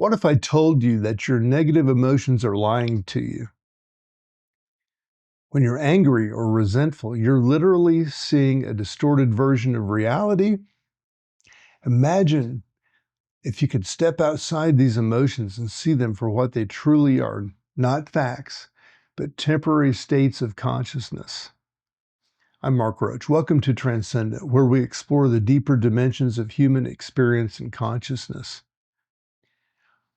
What if I told you that your negative emotions are lying to you? When you're angry or resentful, you're literally seeing a distorted version of reality. Imagine if you could step outside these emotions and see them for what they truly are, not facts, but temporary states of consciousness. I'm Mark Roach. Welcome to Transcendent, where we explore the deeper dimensions of human experience and consciousness.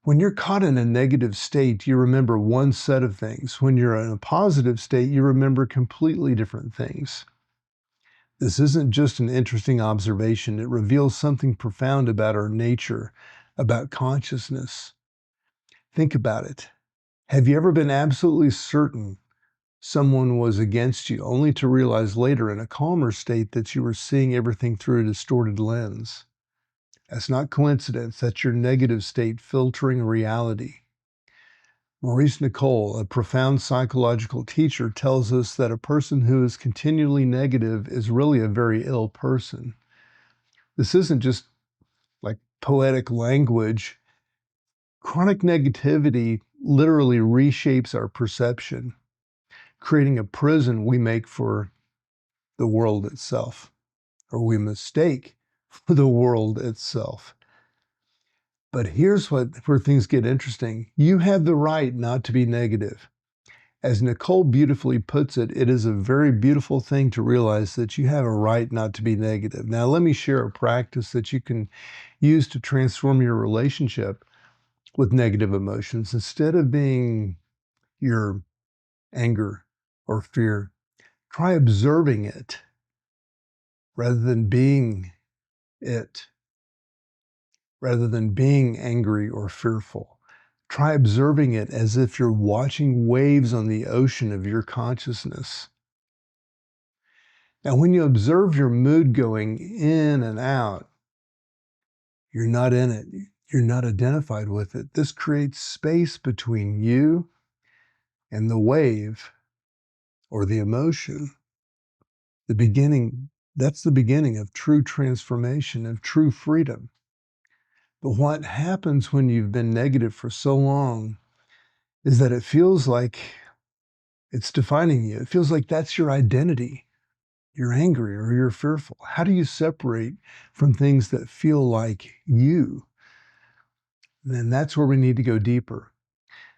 When you're caught in a negative state, you remember one set of things. When you're in a positive state, you remember completely different things. This isn't just an interesting observation. It reveals something profound about our nature, about consciousness. Think about it. Have you ever been absolutely certain someone was against you, only to realize later in a calmer state that you were seeing everything through a distorted lens? That's not coincidence. That's your negative state filtering reality. Maurice Nicoll, a profound psychological teacher, tells us that a person who is continually negative is really a very ill person. This isn't just like poetic language. Chronic negativity literally reshapes our perception, creating a prison we make for the world itself, or we mistake for the world itself. But here's where things get interesting. You have the right not to be negative. As Nicoll beautifully puts it, it is a very beautiful thing to realize that you have a right not to be negative. Now, let me share a practice that you can use to transform your relationship with negative emotions. Instead of being your anger or fear, try observing it rather than being it, rather than being angry or fearful. Try observing it as if you're watching waves on the ocean of your consciousness. Now, when you observe your mood going in and out, you're not in it. You're not identified with it. This creates space between you and the wave or the emotion. That's the beginning of true transformation, of true freedom. But what happens when you've been negative for so long is that it feels like it's defining you. It feels like that's your identity. You're angry or you're fearful. How do you separate from things that feel like you? And that's where we need to go deeper.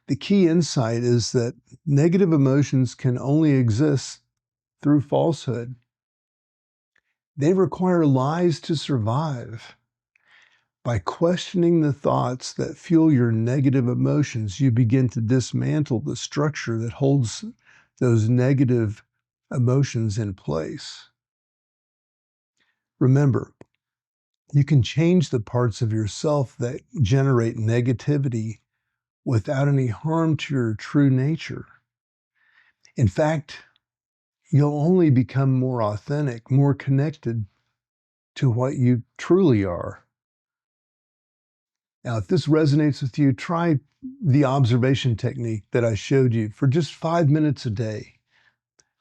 The key insight is that negative emotions can only exist through falsehood. They require lies to survive. By questioning the thoughts that fuel your negative emotions, you begin to dismantle the structure that holds those negative emotions in place. Remember, you can change the parts of yourself that generate negativity without any harm to your true nature. In fact, you'll only become more authentic, more connected to what you truly are. Now, if this resonates with you, try the observation technique that I showed you for just 5 minutes a day.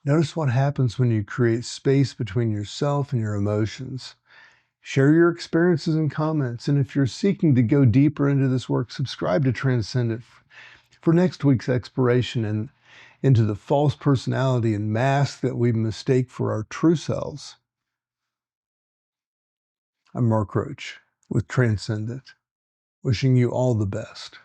Notice what happens when you create space between yourself and your emotions. Share your experiences and comments. And if you're seeking to go deeper into this work, subscribe to Transcendent for next week's exploration and into the false personality and mask that we mistake for our true selves. I'm Mark Roach with Transcendent, wishing you all the best.